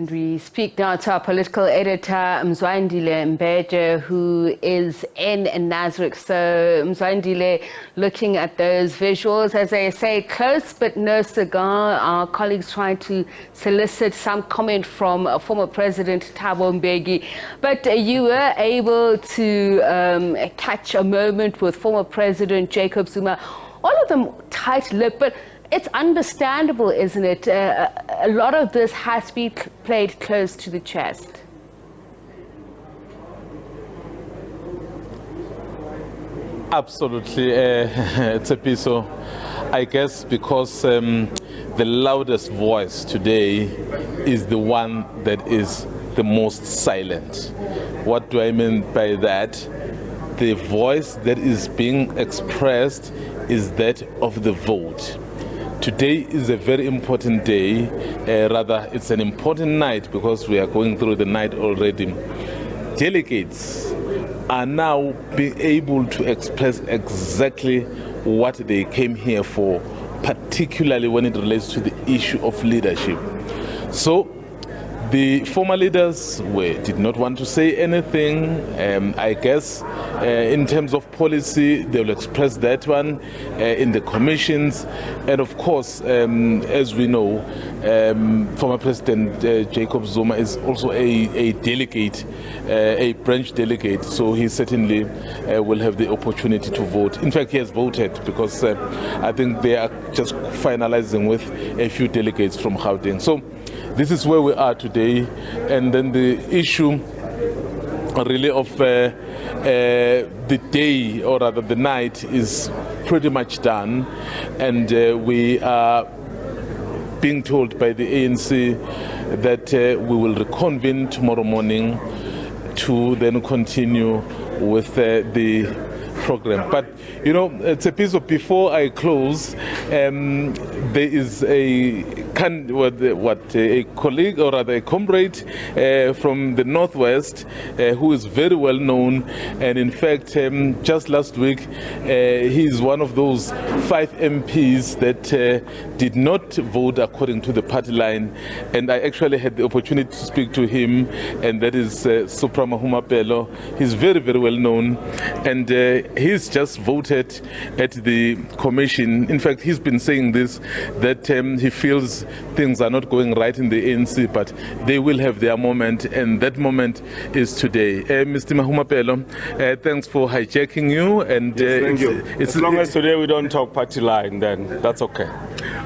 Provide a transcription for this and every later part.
And we speak now to our political editor, Mzwandile Mbeje, who is in Nazareth. So, Mzwandile, looking at those visuals, as they say, close but no cigar. Our colleagues trying to solicit some comment from former President Thabo Mbeki. But you were able to catch a moment with former President Jacob Zuma. All of them tight-lipped, but it's understandable, isn't it? A lot of this has to be played close to the chest. Absolutely, Tsepiso. I guess because the loudest voice today is the one that is the most silent. What do I mean by that? The voice that is being expressed is that of the vote. Today is a very important day, rather it's an important night because we are going through the night already. Delegates are now being able to express exactly what they came here for, particularly when it relates to the issue of leadership. So the former leaders did not want to say anything. I guess in terms of policy, they will express that one in the commissions. And of course, as we know, former President Jacob Zuma is also a delegate, a branch delegate, so he certainly will have the opportunity to vote. In fact, he has voted because I think they are just finalizing with a few delegates from Gauteng. So this is where we are today, and then the issue really of the day, or rather the night, is pretty much done, and we are being told by the ANC that we will reconvene tomorrow morning to then continue with the program. But you know, it's a piece of, before I close, there is a colleague, or rather a comrade from the Northwest who is very well known, and in fact just last week he is one of those 5 MPs that did not vote according to the party line, and I actually had the opportunity to speak to him, and that is Supra Mahumapelo. He's very, very well known, and he's just voted at the commission. In fact, he's been saying this, that he feels things are not going right in the ANC, but they will have their moment, and that moment is today. Mr. Mahumapelo, thanks for hijacking you. And yes, thank you. As long as today we don't talk party line, then that's okay.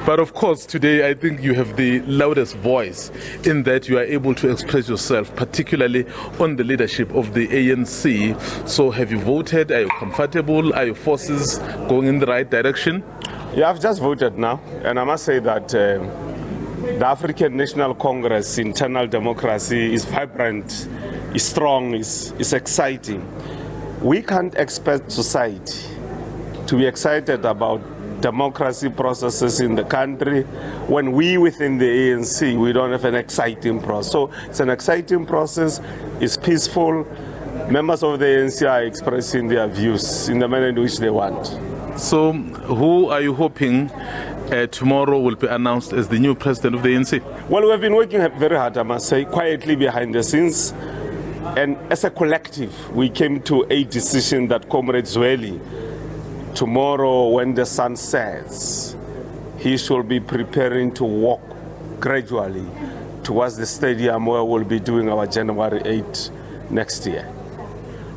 But of course, today I think you have the loudest voice in that you are able to express yourself, particularly on the leadership of the ANC. So have you voted? Are you comfortable? Are your forces going in the right direction? Yeah, I've just voted now, and I must say that the African National Congress internal democracy is vibrant, is strong, is exciting. We can't expect society to be excited about democracy processes in the country when we within the ANC, we don't have an exciting process. So it's an exciting process, it's peaceful. Members of the ANC are expressing their views in the manner in which they want. So who are you hoping tomorrow will be announced as the new president of the ANC? Well, we have been working very hard, I must say, quietly behind the scenes. And as a collective, we came to a decision that Comrade Zweli, tomorrow when the sun sets, he should be preparing to walk gradually towards the stadium where we'll be doing our January 8 next year.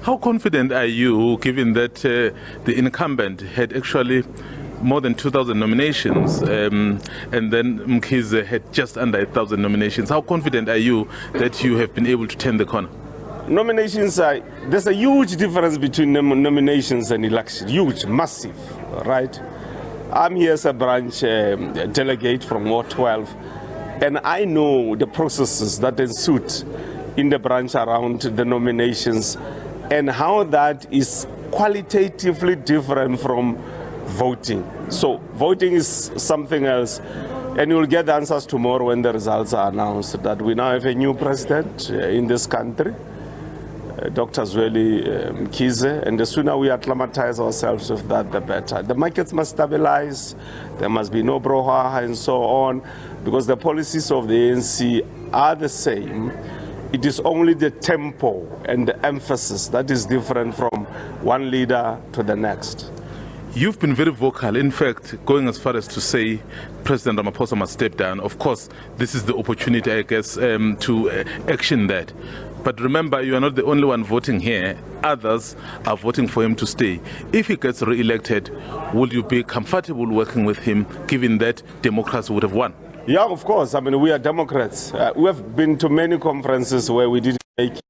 How confident are you, given that the incumbent had actually more than 2,000 nominations, and then Mkhize had just under 1,000 nominations? How confident are you that you have been able to turn the corner? Nominations there's a huge difference between nominations and election, huge, massive, right? I'm here as a branch delegate from Ward 12, and I know the processes that ensued in the branch around the nominations and how that is qualitatively different from voting. So voting is something else, and you'll get the answers tomorrow when the results are announced, that we now have a new president in this country, Dr. Zweli Mkhize, and the sooner we acclimatize ourselves with that, the better. The markets must stabilize, there must be no brouhaha and so on, because the policies of the ANC are the same. It is only the tempo and the emphasis that is different from one leader to the next. You've been very vocal, in fact, going as far as to say President Ramaphosa must step down. Of course, this is the opportunity, I guess, to action that. But remember, you are not the only one voting here. Others are voting for him to stay. If he gets re-elected, will you be comfortable working with him, given that democracy would have won? Yeah, of course. I mean, we are Democrats. We have been to many conferences where we didn't make it.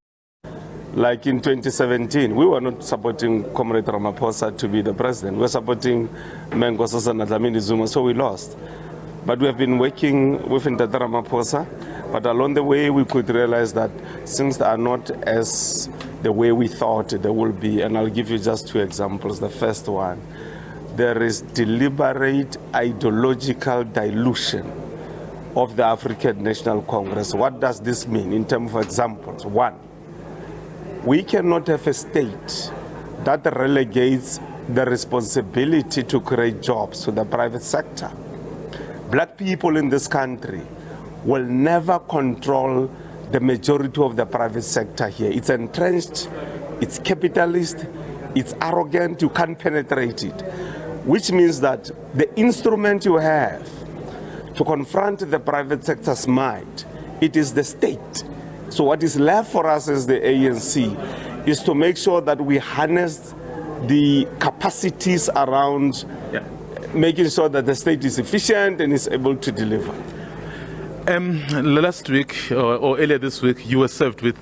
Like in 2017, we were not supporting Comrade Ramaphosa to be the president. We were supporting Nkosazana Dlamini Zuma, so we lost. But we have been working with Ndata Ramaphosa. But along the way, we could realize that things are not as the way we thought they will be. And I'll give you just two examples. The first one, there is deliberate ideological dilution of the African National Congress. What does this mean in terms of examples? One, we cannot have a state that relegates the responsibility to create jobs to the private sector. Black people in this country will never control the majority of the private sector here. It's entrenched, it's capitalist, it's arrogant, you can't penetrate it. Which means that the instrument you have to confront the private sector's might, it is the state. So what is left for us as the ANC is to make sure that we harness the capacities around making sure that the state is efficient and is able to deliver. Last week or earlier this week, you were served with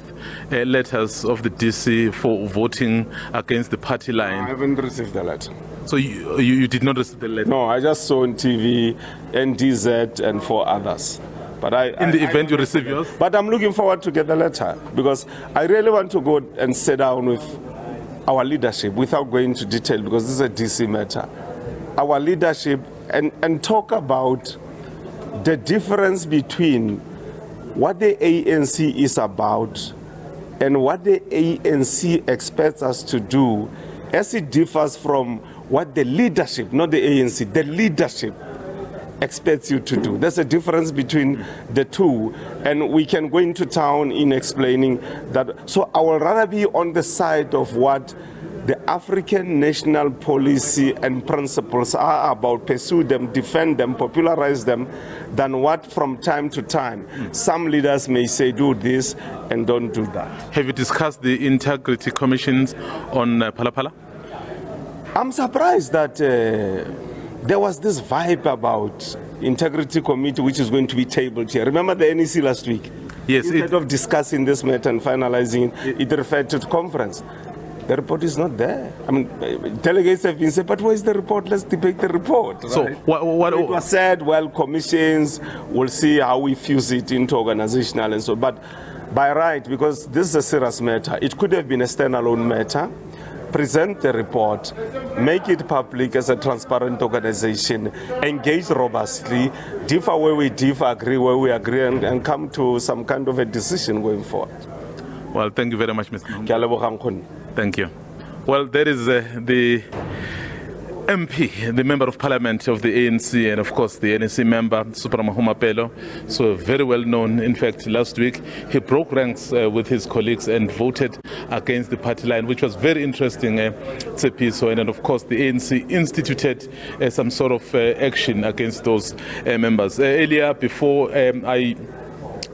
letters of the DC for voting against the party line. I haven't received the letter. So you did not receive the letter? No, I just saw on TV, NDZ and 4 others. But in the event you receive yours? But I'm looking forward to get the letter because I really want to go and sit down with our leadership without going into detail because this is a DC matter. Our leadership and talk about the difference between what the ANC is about and what the ANC expects us to do as it differs from what the leadership, not the ANC, the leadership expects you to do. There's a difference between the two, and we can go into town in explaining that. So I will rather be on the side of what the African national policy and principles are about, pursue them, defend them, popularize them, than what from time to time some leaders may say do this and don't do that. Have you discussed the integrity commissions on Palapala? I'm surprised that there was this vibe about integrity committee which is going to be tabled here. Remember the NEC last week? Yes. Instead of discussing this matter and finalizing it, referred to the conference. The report is not there. I mean, delegates have been said, but where is the report? Let's debate the report. Right? So what it was said, well, commissions, we'll see how we fuse it into organizational and so. But by right, because this is a serious matter, it could have been a standalone matter. Present the report, make it public as a transparent organization, engage robustly, differ where we differ, agree where we agree, and come to some kind of a decision going forward. Well, thank you very much, Mr. Mahumapelo. Thank you. Well, there is the MP, the Member of Parliament of the ANC, and of course the NEC member, Supra Mahumapelo, so very well known. In fact, last week he broke ranks with his colleagues and voted against the party line, which was very interesting, Tsepiso. And then of course the ANC instituted some sort of action against those members. Earlier, before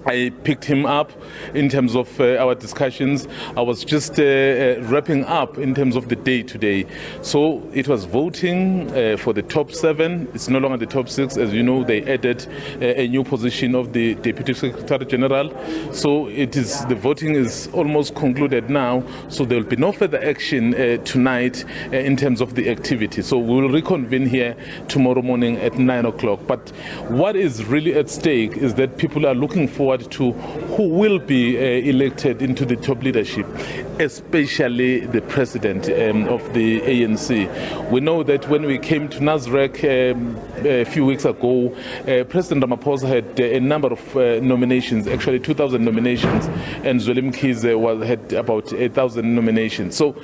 I picked him up in terms of our discussions, I was just wrapping up in terms of the day today. So it was voting for the top 7. It's no longer the top 6. As you know, they added a new position of the Deputy Secretary General. So the voting is almost concluded now. So there will be no further action tonight in terms of the activity. So we will reconvene here tomorrow morning at 9 o'clock. But what is really at stake is that people are looking forward to who will be elected into the top leadership, especially the president of the ANC. We know that when we came to Nasrec a few weeks ago, President Ramaphosa had a number of nominations, actually 2,000 nominations, and Zweli Mkhize had about 1,000 nominations. So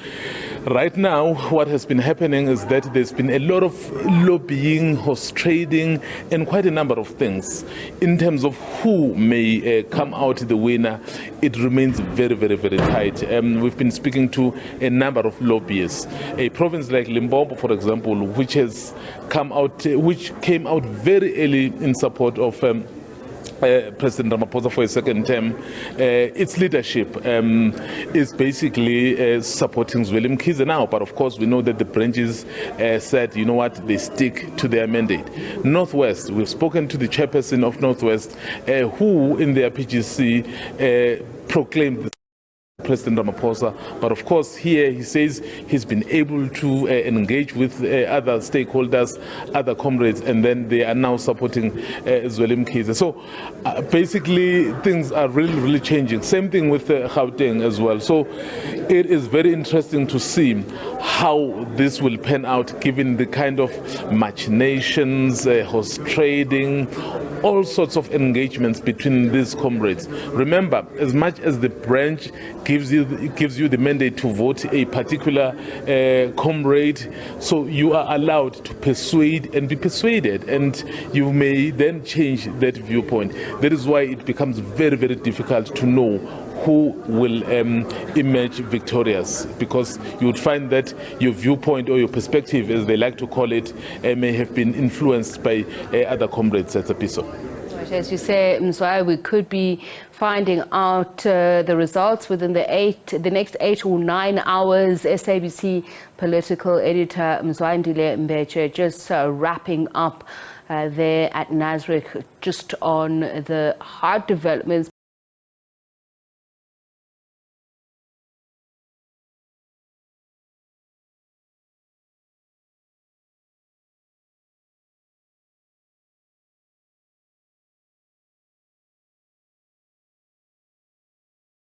Right now, what has been happening is that there's been a lot of lobbying, horse trading, and quite a number of things. In terms of who may come out the winner, it remains very, very, very tight. We've been speaking to a number of lobbyists. A province like Limpopo, for example, which came out very early in support of President Ramaphosa for a second term, its leadership is basically supporting Zweli Mkhize now. But of course, we know that the branches said, you know what, they stick to their mandate. Northwest, we've spoken to the chairperson of Northwest, who in their PGC proclaimed President Ramaphosa, but of course here he says he's been able to engage with other stakeholders, other comrades, and then they are now supporting Zweli Mkhize. So basically things are really changing. Same thing with Gauteng as well. So it is very interesting to see how this will pan out given the kind of machinations, horse trading, all sorts of engagements between these comrades. Remember, as much as the branch gives you the mandate to vote a particular comrade, so you are allowed to persuade and be persuaded, and you may then change that viewpoint. That is why it becomes very, very difficult to know who will emerge victorious, because you would find that your viewpoint or your perspective, as they like to call it, may have been influenced by other comrades at SABC. As you say, Mzwayi, we could be finding out the results within the next 8 or 9 hours. SABC political editor Mzwayi Mbeje just wrapping up there at Nasrec just on the hard developments